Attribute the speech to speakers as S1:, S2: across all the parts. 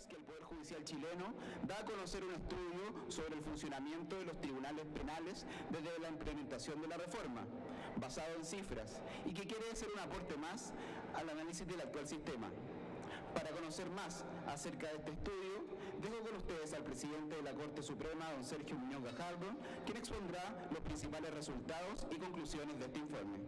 S1: Que el Poder Judicial chileno da a conocer un estudio sobre el funcionamiento de los tribunales penales desde la implementación de la reforma, basado en cifras, y que quiere ser un aporte más al análisis del actual sistema. Para conocer más acerca de este estudio, dejo con ustedes al presidente de la Corte Suprema, don Sergio Muñoz Gajardo, quien expondrá los principales resultados y conclusiones de este informe.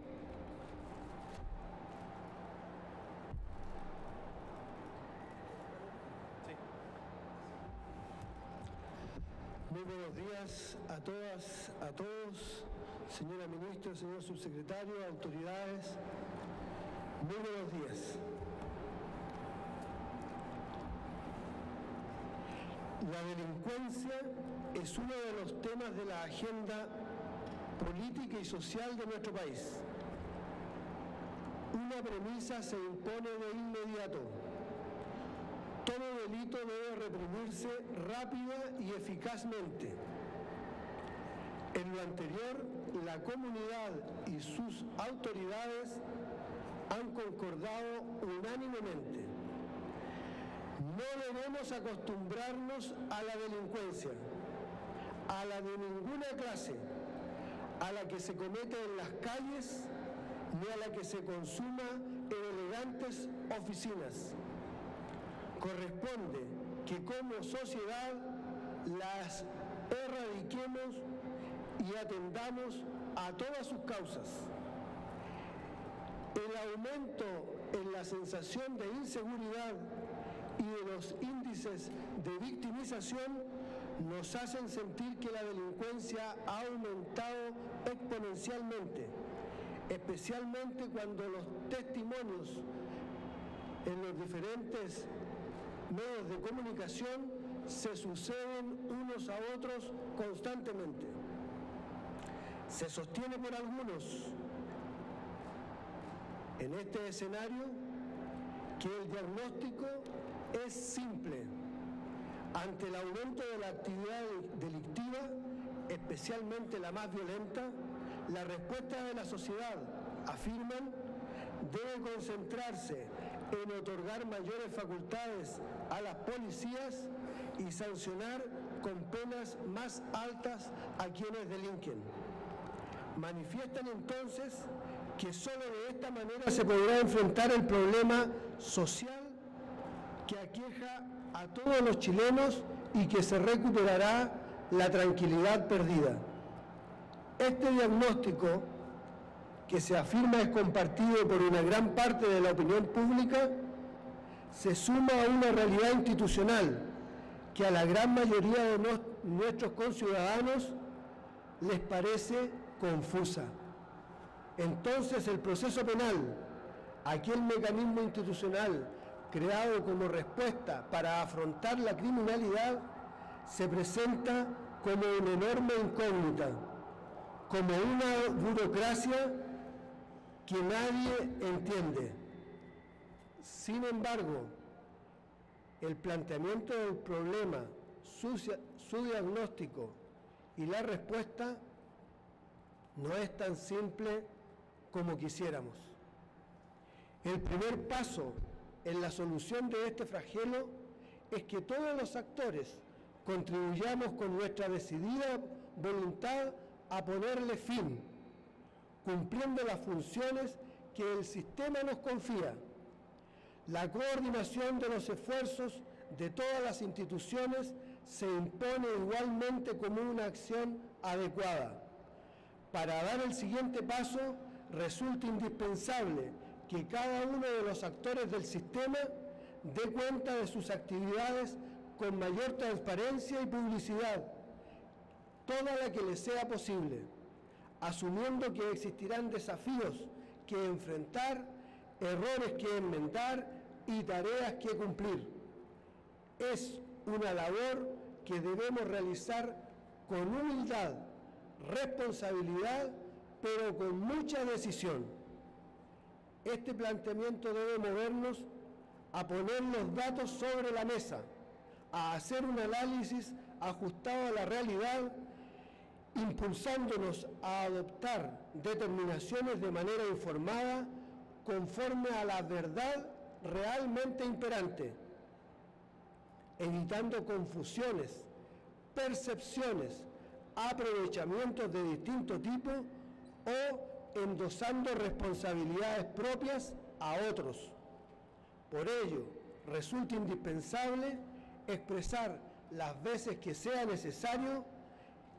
S2: Muy buenos días a todas, a todos, señora ministra, señor subsecretario, autoridades. Muy buenos días. La delincuencia es uno de los temas de la agenda política y social de nuestro país. Una premisa se impone de inmediato. Todo delito debe reprimirse rápida y eficazmente. En lo anterior, la comunidad y sus autoridades han concordado unánimemente. No debemos acostumbrarnos a la delincuencia, a la de ninguna clase, a la que se comete en las calles, ni a la que se consuma en elegantes oficinas. Corresponde que como sociedad las erradiquemos y atendamos a todas sus causas. El aumento en la sensación de inseguridad y de los índices de victimización nos hacen sentir que la delincuencia ha aumentado exponencialmente, especialmente cuando los testimonios en los diferentes medios de comunicación se suceden unos a otros constantemente. Se sostiene por algunos en este escenario que el diagnóstico es simple. Ante el aumento de la actividad delictiva, especialmente la más violenta, la respuesta de la sociedad, afirman, debe concentrarse en otorgar mayores facultades a las policías y sancionar con penas más altas a quienes delinquen. Manifiestan entonces que solo de esta manera se podrá enfrentar el problema social que aqueja a todos los chilenos y que se recuperará la tranquilidad perdida. Este diagnóstico, que se afirma es compartido por una gran parte de la opinión pública, se suma a una realidad institucional que a la gran mayoría de nuestros conciudadanos les parece confusa. Entonces el proceso penal, aquel mecanismo institucional creado como respuesta para afrontar la criminalidad, se presenta como una enorme incógnita, como una burocracia que nadie entiende. Sin embargo, el planteamiento del problema, su diagnóstico y la respuesta no es tan simple como quisiéramos. El primer paso en la solución de este flagelo es que todos los actores contribuyamos con nuestra decidida voluntad a ponerle fin, cumpliendo las funciones que el sistema nos confía. La coordinación de los esfuerzos de todas las instituciones se impone igualmente como una acción adecuada. Para dar el siguiente paso, resulta indispensable que cada uno de los actores del sistema dé cuenta de sus actividades con mayor transparencia y publicidad, toda la que les sea posible, asumiendo que existirán desafíos que enfrentar, errores que enmendar y tareas que cumplir. Es una labor que debemos realizar con humildad, responsabilidad, pero con mucha decisión. Este planteamiento debe movernos a poner los datos sobre la mesa, a hacer un análisis ajustado a la realidad, impulsándonos a adoptar determinaciones de manera informada, conforme a la verdad realmente imperante. evitando confusiones, percepciones, aprovechamientos de distinto tipo o endosando responsabilidades propias a otros. Por ello, resulta indispensable expresar las veces que sea necesario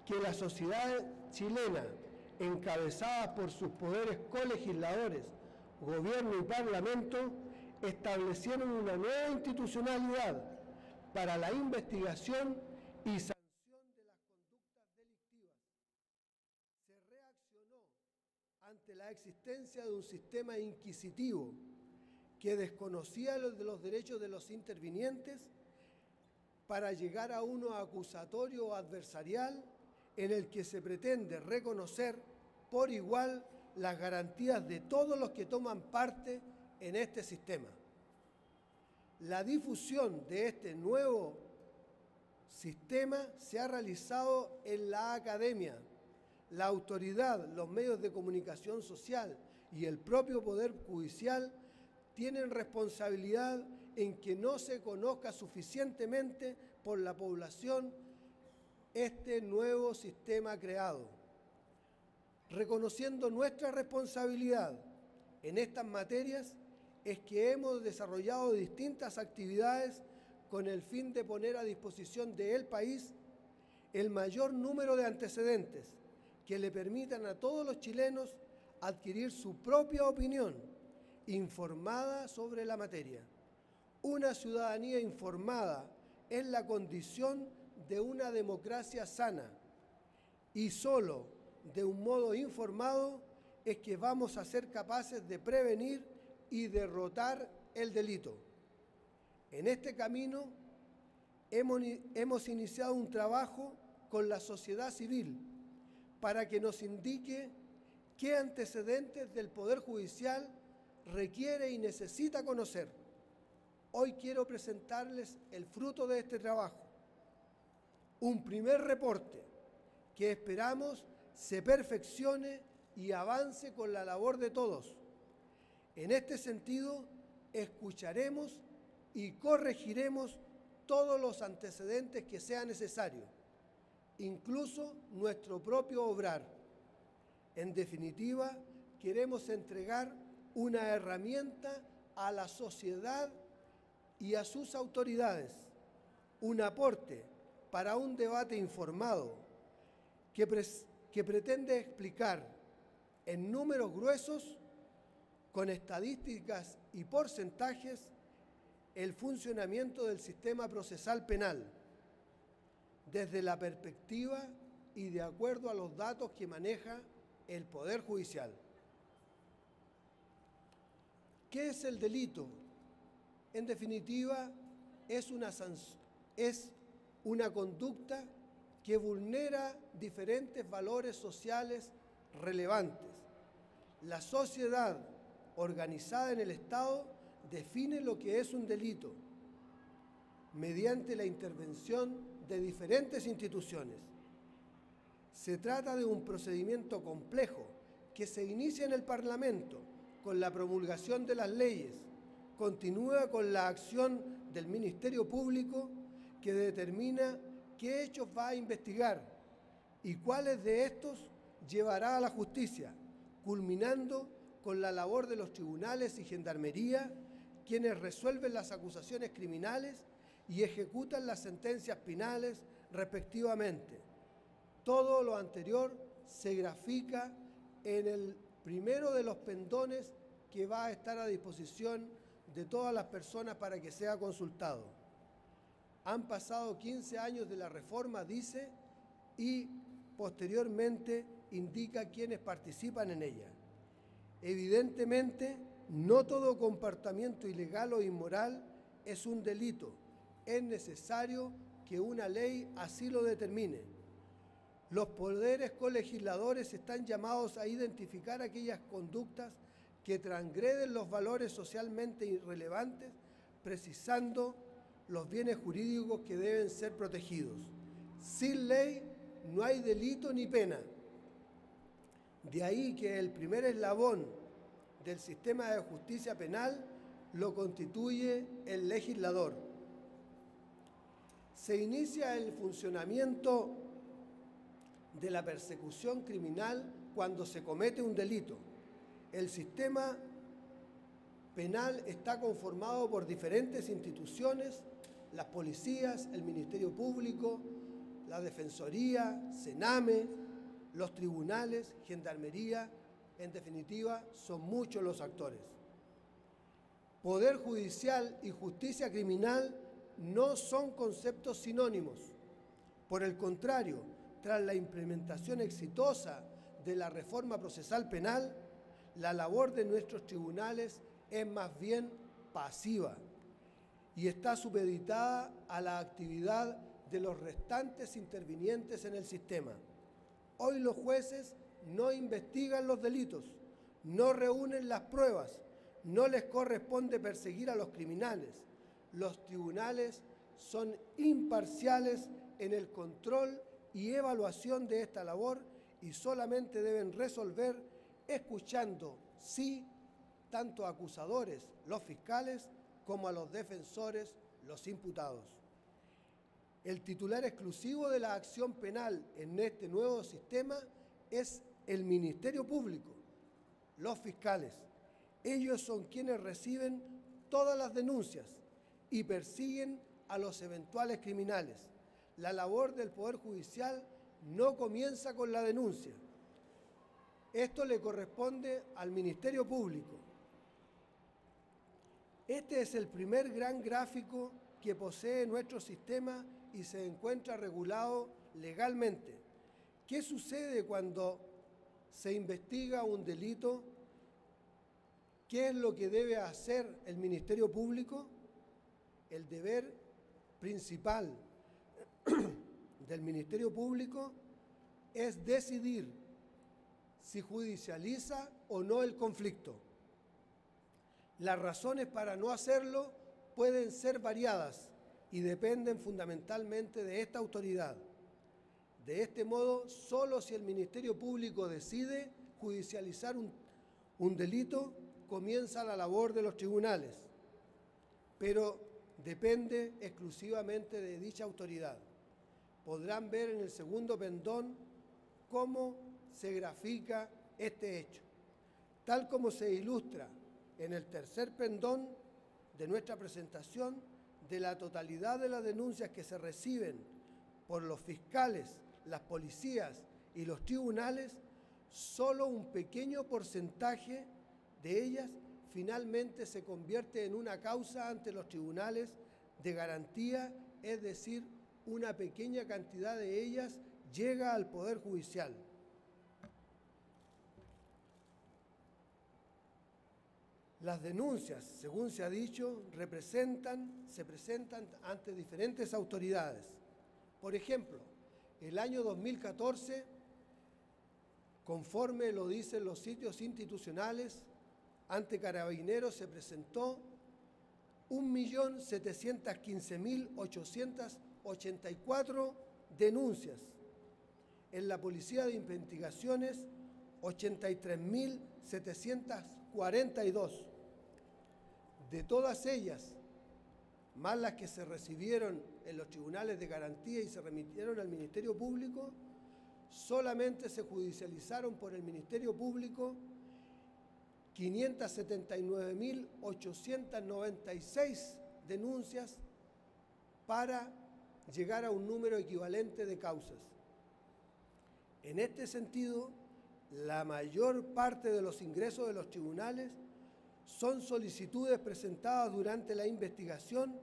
S2: que la sociedad chilena, encabezada por sus poderes colegisladores, gobierno y parlamento, establecieron una nueva institucionalidad para la investigación y sanción de las conductas delictivas. Se reaccionó ante la existencia de un sistema inquisitivo que desconocía los derechos de los intervinientes para llegar a uno acusatorio o adversarial en el que se pretende reconocer por igual las garantías de todos los que toman parte en este sistema. La difusión de este nuevo sistema se ha realizado en la academia, la autoridad, los medios de comunicación social y el propio Poder Judicial tienen responsabilidad en que no se conozca suficientemente por la población este nuevo sistema creado. Reconociendo nuestra responsabilidad en estas materias, es que hemos desarrollado distintas actividades con el fin de poner a disposición del país el mayor número de antecedentes que le permitan a todos los chilenos adquirir su propia opinión informada sobre la materia. Una ciudadanía informada es la condición de una democracia sana y solo de un modo informado es que vamos a ser capaces de prevenir y derrotar el delito. En este camino hemos iniciado un trabajo con la sociedad civil para que nos indique qué antecedentes del Poder Judicial requiere y necesita conocer. Hoy quiero presentarles el fruto de este trabajo, un primer reporte que esperamos se perfeccione y avance con la labor de todos. En este sentido, escucharemos y corregiremos todos los antecedentes que sea necesario, incluso nuestro propio obrar. En definitiva, queremos entregar una herramienta a la sociedad y a sus autoridades, un aporte para un debate informado que pretende explicar en números gruesos, con estadísticas y porcentajes, el funcionamiento del sistema procesal penal, desde la perspectiva y de acuerdo a los datos que maneja el Poder Judicial. ¿Qué es el delito? En definitiva, es una conducta que vulnera diferentes valores sociales relevantes. La sociedad organizada en el Estado define lo que es un delito mediante la intervención de diferentes instituciones. Se trata de un procedimiento complejo que se inicia en el Parlamento con la promulgación de las leyes, continúa con la acción del Ministerio Público que determina qué hechos va a investigar y cuáles de estos llevará a la justicia, culminando con la labor de los tribunales y gendarmería, quienes resuelven las acusaciones criminales y ejecutan las sentencias penales respectivamente. Todo lo anterior se grafica en el primero de los pendones que va a estar a disposición de todas las personas para que sea consultado. Han pasado 15 años de la reforma, dice, y posteriormente indica quienes participan en ella. Evidentemente, no todo comportamiento ilegal o inmoral es un delito. Es necesario que una ley así lo determine. Los poderes colegisladores están llamados a identificar aquellas conductas que transgreden los valores socialmente irrelevantes, precisando los bienes jurídicos que deben ser protegidos. Sin ley no hay delito ni pena. De ahí que el primer eslabón del sistema de justicia penal lo constituye el legislador. Se inicia el funcionamiento de la persecución criminal cuando se comete un delito. El sistema penal está conformado por diferentes instituciones, las policías, el Ministerio Público, la Defensoría, Sename, los tribunales, Gendarmería. En definitiva, son muchos los actores. Poder judicial y justicia criminal no son conceptos sinónimos. Por el contrario, tras la implementación exitosa de la reforma procesal penal, la labor de nuestros tribunales es más bien pasiva y está supeditada a la actividad de los restantes intervinientes en el sistema. Hoy los jueces no investigan los delitos, no reúnen las pruebas, no les corresponde perseguir a los criminales. Los tribunales son imparciales en el control y evaluación de esta labor y solamente deben resolver escuchando, sí, tanto a acusadores, los fiscales, como a los defensores, los imputados. El titular exclusivo de la acción penal en este nuevo sistema es el Ministerio Público, los fiscales. Ellos son quienes reciben todas las denuncias y persiguen a los eventuales criminales. La labor del Poder Judicial no comienza con la denuncia. Esto le corresponde al Ministerio Público. Este es el primer gran gráfico que posee nuestro sistema y se encuentra regulado legalmente. ¿Qué sucede cuando se investiga un delito? ¿Qué es lo que debe hacer el Ministerio Público? El deber principal del Ministerio Público es decidir si judicializa o no el conflicto. Las razones para no hacerlo pueden ser variadas y dependen fundamentalmente de esta autoridad. De este modo, solo si el Ministerio Público decide judicializar un delito, comienza la labor de los tribunales, pero depende exclusivamente de dicha autoridad. Podrán ver en el segundo pendón cómo se grafica este hecho, tal como se ilustra en el tercer pendón de nuestra presentación. De la totalidad de las denuncias que se reciben por los fiscales, las policías y los tribunales, solo un pequeño porcentaje de ellas finalmente se convierte en una causa ante los tribunales de garantía, es decir, una pequeña cantidad de ellas llega al Poder Judicial. Las denuncias, según se ha dicho, se presentan ante diferentes autoridades. Por ejemplo, el año 2014, conforme lo dicen los sitios institucionales, ante Carabineros se presentó 1.715.884 denuncias. En la Policía de Investigaciones, 83.742. De todas ellas, más las que se recibieron en los tribunales de garantía y se remitieron al Ministerio Público, solamente se judicializaron por el Ministerio Público 579.896 denuncias para llegar a un número equivalente de causas. En este sentido, la mayor parte de los ingresos de los tribunales son solicitudes presentadas durante la investigación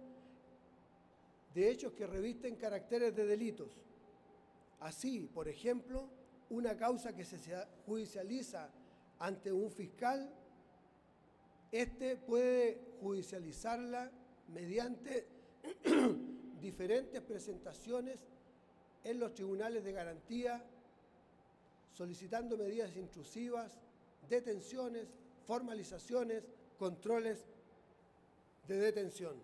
S2: de hechos que revisten caracteres de delitos. Así, por ejemplo, una causa que se judicializa ante un fiscal, este puede judicializarla mediante diferentes presentaciones en los tribunales de garantía, solicitando medidas intrusivas, detenciones, formalizaciones, controles de detención.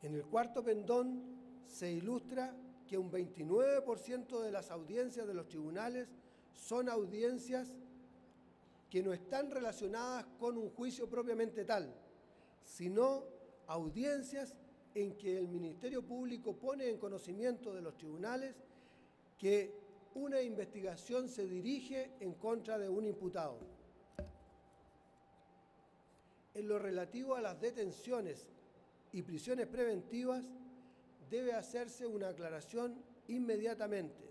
S2: En el cuarto pendón se ilustra que un 29% de las audiencias de los tribunales son audiencias que no están relacionadas con un juicio propiamente tal, sino audiencias en que el Ministerio Público pone en conocimiento de los tribunales que una investigación se dirige en contra de un imputado. En lo relativo a las detenciones y prisiones preventivas, debe hacerse una aclaración inmediatamente.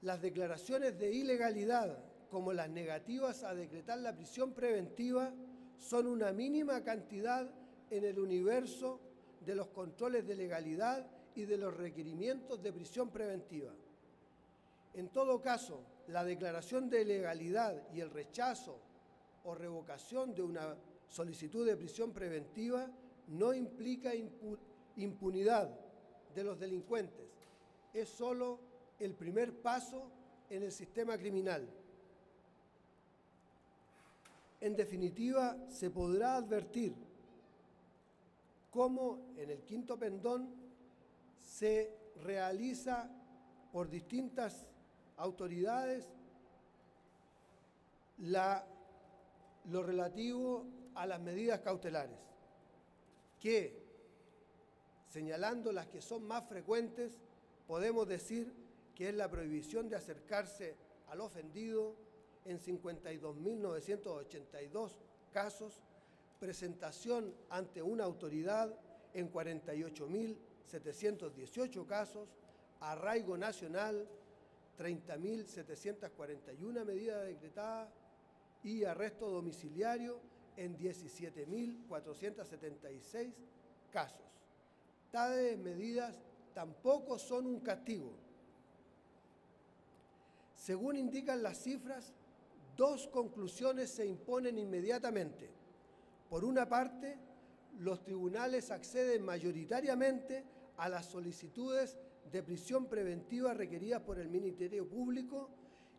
S2: Las declaraciones de ilegalidad, como las negativas a decretar la prisión preventiva, son una mínima cantidad en el universo de los controles de legalidad y de los requerimientos de prisión preventiva. En todo caso, la declaración de ilegalidad y el rechazo o revocación de una solicitud de prisión preventiva no implica impunidad de los delincuentes. Es solo el primer paso en el sistema criminal. En definitiva, se podrá advertir cómo en el quinto pendón se realiza por distintas autoridades lo relativo a las medidas cautelares, que, señalando las que son más frecuentes, podemos decir que es la prohibición de acercarse al ofendido en 52.982 casos, presentación ante una autoridad en 48.718 casos, arraigo nacional, 30.741 medidas decretadas y arresto domiciliario en 17.476 casos. Tales medidas tampoco son un castigo. Según indican las cifras, dos conclusiones se imponen inmediatamente. Por una parte, los tribunales acceden mayoritariamente a las solicitudes de prisión preventiva requeridas por el Ministerio Público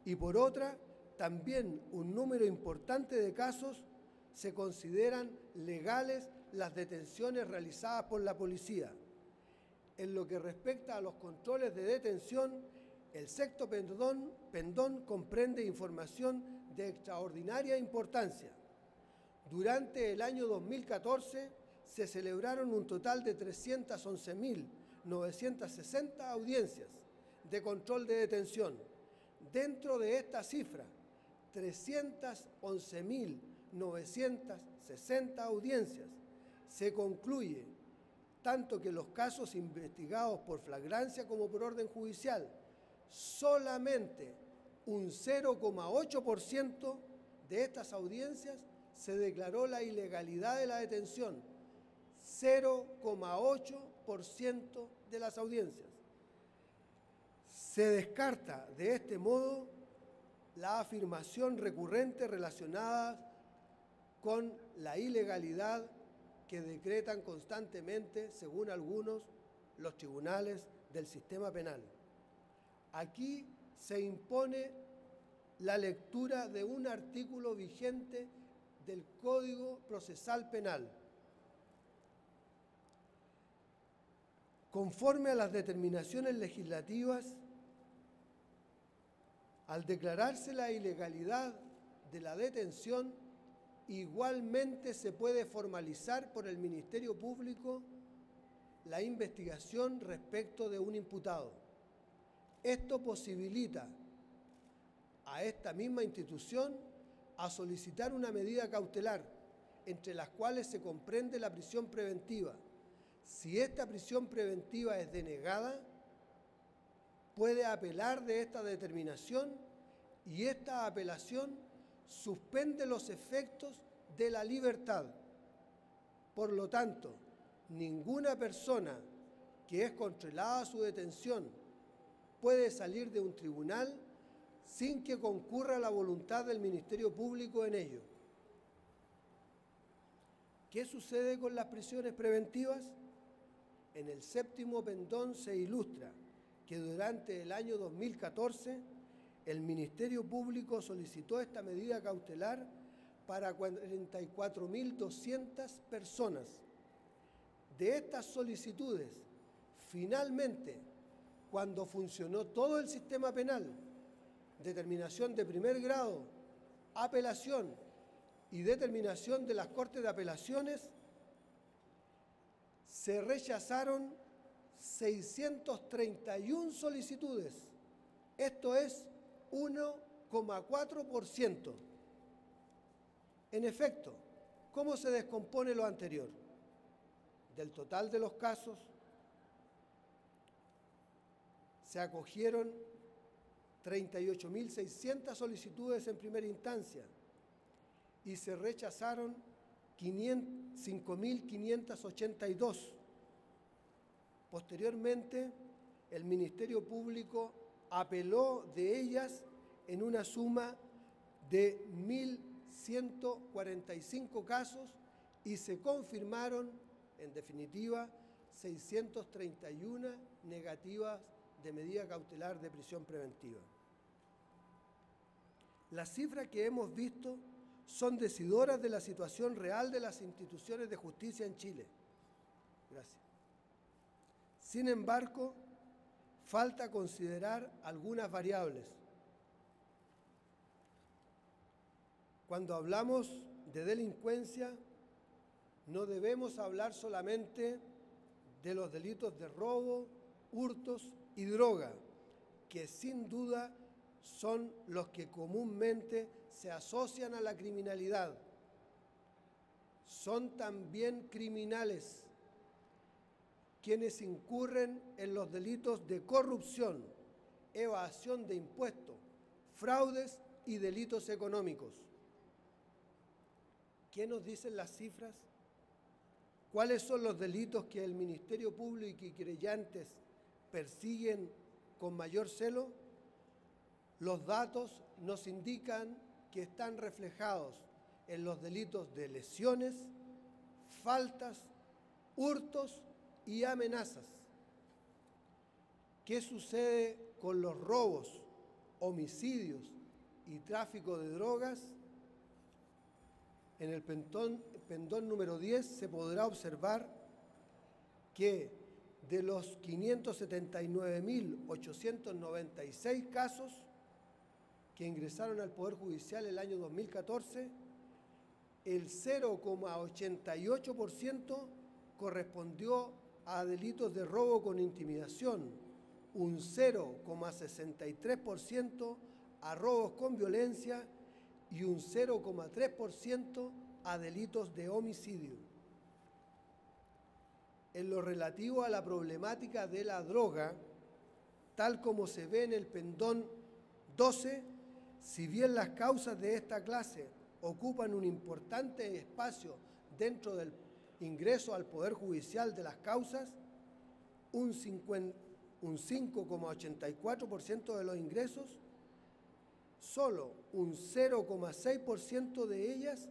S2: y por otra, también un número importante de casos se consideran legales las detenciones realizadas por la policía. En lo que respecta a los controles de detención, el sexto pendón comprende información de extraordinaria importancia. Durante el año 2014 se celebraron un total de 311.960 audiencias de control de detención. Dentro de esta cifra, 311.960 audiencias se concluye tanto que los casos investigados por flagrancia como por orden judicial, solamente un 0,8% de estas audiencias se declaró la ilegalidad de la detención. 0,8% de las audiencias. Se descarta de este modo la afirmación recurrente relacionada con la ilegalidad que decretan constantemente, según algunos, los tribunales del sistema penal. Aquí se impone la lectura de un artículo vigente del Código Procesal Penal. Conforme a las determinaciones legislativas, al declararse la ilegalidad de la detención, igualmente se puede formalizar por el Ministerio Público la investigación respecto de un imputado. Esto posibilita a esta misma institución a solicitar una medida cautelar, entre las cuales se comprende la prisión preventiva. Si esta prisión preventiva es denegada, puede apelar de esta determinación y esta apelación suspende los efectos de la libertad. Por lo tanto, ninguna persona que es controlada su detención puede salir de un tribunal sin que concurra la voluntad del Ministerio Público en ello. ¿Qué sucede con las prisiones preventivas? En el séptimo pendón se ilustra que durante el año 2014 el Ministerio Público solicitó esta medida cautelar para 44.200 personas. De estas solicitudes, finalmente, cuando funcionó todo el sistema penal, determinación de primer grado, apelación y determinación de las Cortes de Apelaciones, se rechazaron 631 solicitudes. Esto es 1,4%. En efecto, ¿cómo se descompone lo anterior? Del total de los casos, se acogieron 38.600 solicitudes en primera instancia y se rechazaron 5.582. Posteriormente, el Ministerio Público apeló de ellas en una suma de 1.145 casos y se confirmaron, en definitiva, 631 negativas de medida cautelar de prisión preventiva. Las cifras que hemos visto son decidoras de la situación real de las instituciones de justicia en Chile. Gracias. Sin embargo, falta considerar algunas variables. Cuando hablamos de delincuencia, no debemos hablar solamente de los delitos de robo, hurtos y droga, que sin duda son los que comúnmente se asocian a la criminalidad. Son también criminales quienes incurren en los delitos de corrupción, evasión de impuestos, fraudes y delitos económicos. ¿Qué nos dicen las cifras? ¿Cuáles son los delitos que el Ministerio Público y querellantes persiguen con mayor celo? Los datos nos indican que están reflejados en los delitos de lesiones, faltas, hurtos y amenazas. ¿Qué sucede con los robos, homicidios y tráfico de drogas? En el pendón número 10 se podrá observar que de los 579.896 casos que ingresaron al Poder Judicial el año 2014, el 0,88% correspondió a delitos de robo con intimidación, un 0,63% a robos con violencia y un 0,3% a delitos de homicidio. En lo relativo a la problemática de la droga, tal como se ve en el pendón 12, si bien las causas de esta clase ocupan un importante espacio dentro del ingreso al Poder Judicial de las causas, un 5,84% de los ingresos, solo un 0,6% de ellas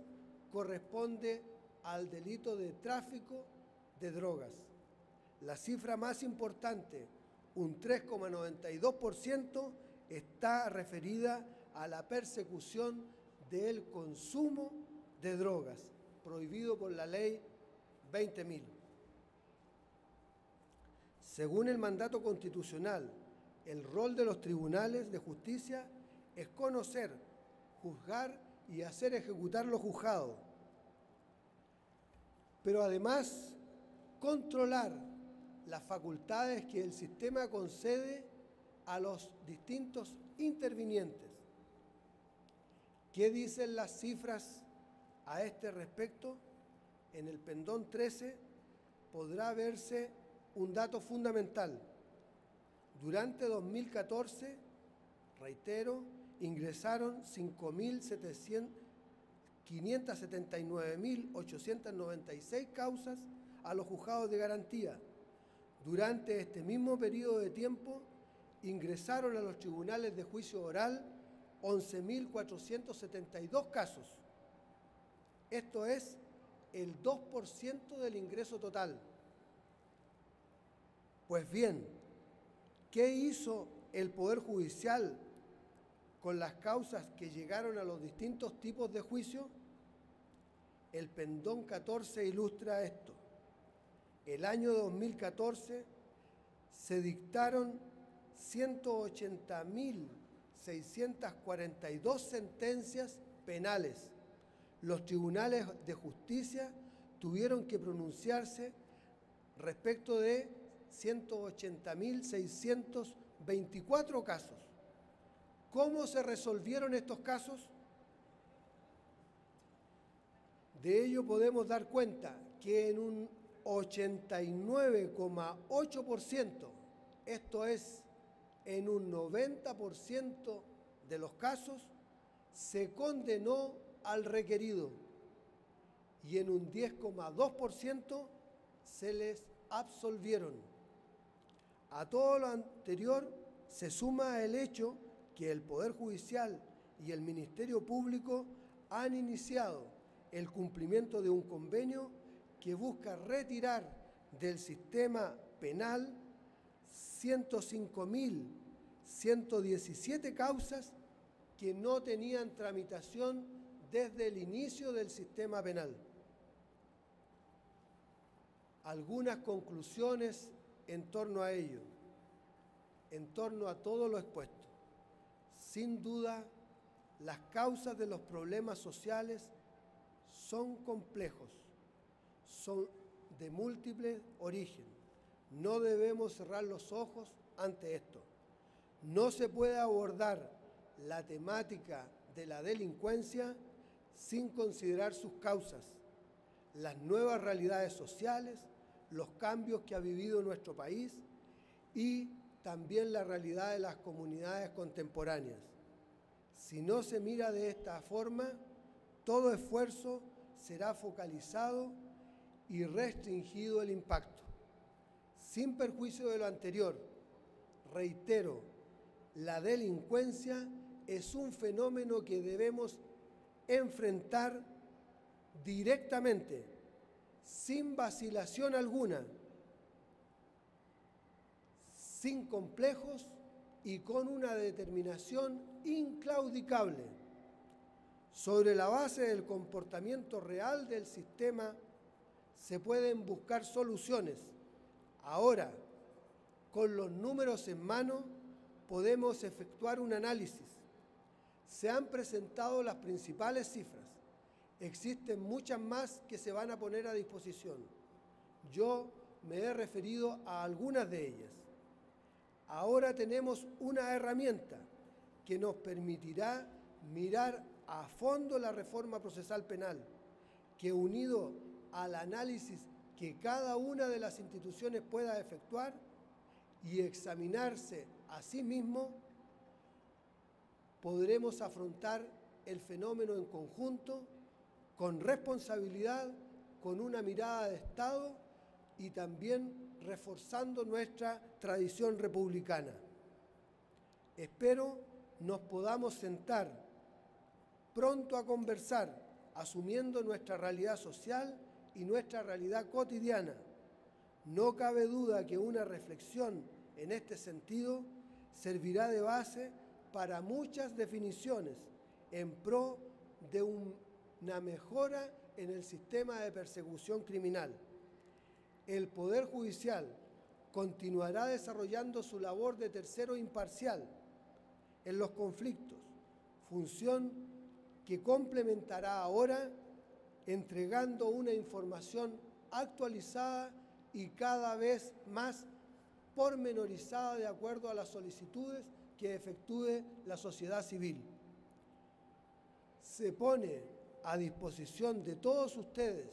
S2: corresponde al delito de tráfico de drogas. La cifra más importante, un 3,92%, está referida a la persecución del consumo de drogas, prohibido por la Ley 20.000. Según el mandato constitucional, el rol de los tribunales de justicia es conocer, juzgar y hacer ejecutar lo juzgado, pero además controlar las facultades que el sistema concede a los distintos intervinientes. ¿Qué dicen las cifras a este respecto? En el pendón 13 podrá verse un dato fundamental. Durante 2014, reitero, ingresaron 579.896 causas a los juzgados de garantía. Durante este mismo periodo de tiempo, ingresaron a los tribunales de juicio oral 11.472 casos. Esto es el 2% del ingreso total. Pues bien, ¿qué hizo el Poder Judicial con las causas que llegaron a los distintos tipos de juicio? El pendón 14 ilustra esto. El año 2014 se dictaron 180.642 sentencias penales. Los tribunales de justicia tuvieron que pronunciarse respecto de 180.624 casos. ¿Cómo se resolvieron estos casos? De ello podemos dar cuenta que en un 89,8%, esto es, en un 90% de los casos, se condenó al requerido y en un 10,2% se les absolvieron. A todo lo anterior se suma el hecho que el Poder Judicial y el Ministerio Público han iniciado el cumplimiento de un convenio que busca retirar del sistema penal 105.117 causas que no tenían tramitación desde el inicio del sistema penal. Algunas conclusiones en torno a ello, en torno a todo lo expuesto. Sin duda, las causas de los problemas sociales son complejos, son de múltiples origen. No debemos cerrar los ojos ante esto. No se puede abordar la temática de la delincuencia sin considerar sus causas, las nuevas realidades sociales, los cambios que ha vivido nuestro país y también la realidad de las comunidades contemporáneas. Si no se mira de esta forma, todo esfuerzo será focalizado y restringido el impacto. Sin perjuicio de lo anterior, reitero, la delincuencia es un fenómeno que debemos enfrentar directamente, sin vacilación alguna, sin complejos y con una determinación inclaudicable. Sobre la base del comportamiento real del sistema se pueden buscar soluciones. Ahora, con los números en mano, podemos efectuar un análisis. Se han presentado las principales cifras. Existen muchas más que se van a poner a disposición. Yo me he referido a algunas de ellas. Ahora tenemos una herramienta que nos permitirá mirar a fondo la reforma procesal penal, que unido al análisis que cada una de las instituciones pueda efectuar y examinarse a sí mismo, podremos afrontar el fenómeno en conjunto, con responsabilidad, con una mirada de Estado y también reforzando nuestra tradición republicana. Espero nos podamos sentar pronto a conversar, asumiendo nuestra realidad social y nuestra realidad cotidiana. No cabe duda que una reflexión en este sentido servirá de base para muchas definiciones en pro de una mejora en el sistema de persecución criminal. El Poder Judicial continuará desarrollando su labor de tercero imparcial en los conflictos, función que complementará ahora entregando una información actualizada y cada vez más pormenorizada de acuerdo a las solicitudes que efectúe la sociedad civil. Se pone a disposición de todos ustedes,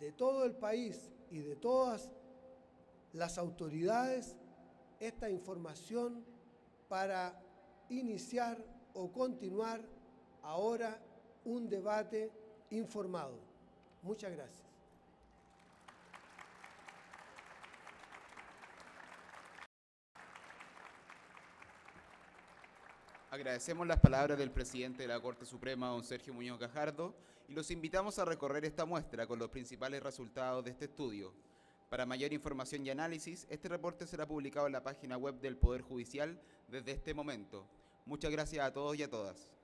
S2: de todo el país y de todas las autoridades esta información para iniciar o continuar ahora un debate informado. Muchas gracias.
S1: Agradecemos las palabras del presidente de la Corte Suprema, don Sergio Muñoz Gajardo, y los invitamos a recorrer esta muestra con los principales resultados de este estudio. Para mayor información y análisis, este reporte será publicado en la página web del Poder Judicial desde este momento. Muchas gracias a todos y a todas.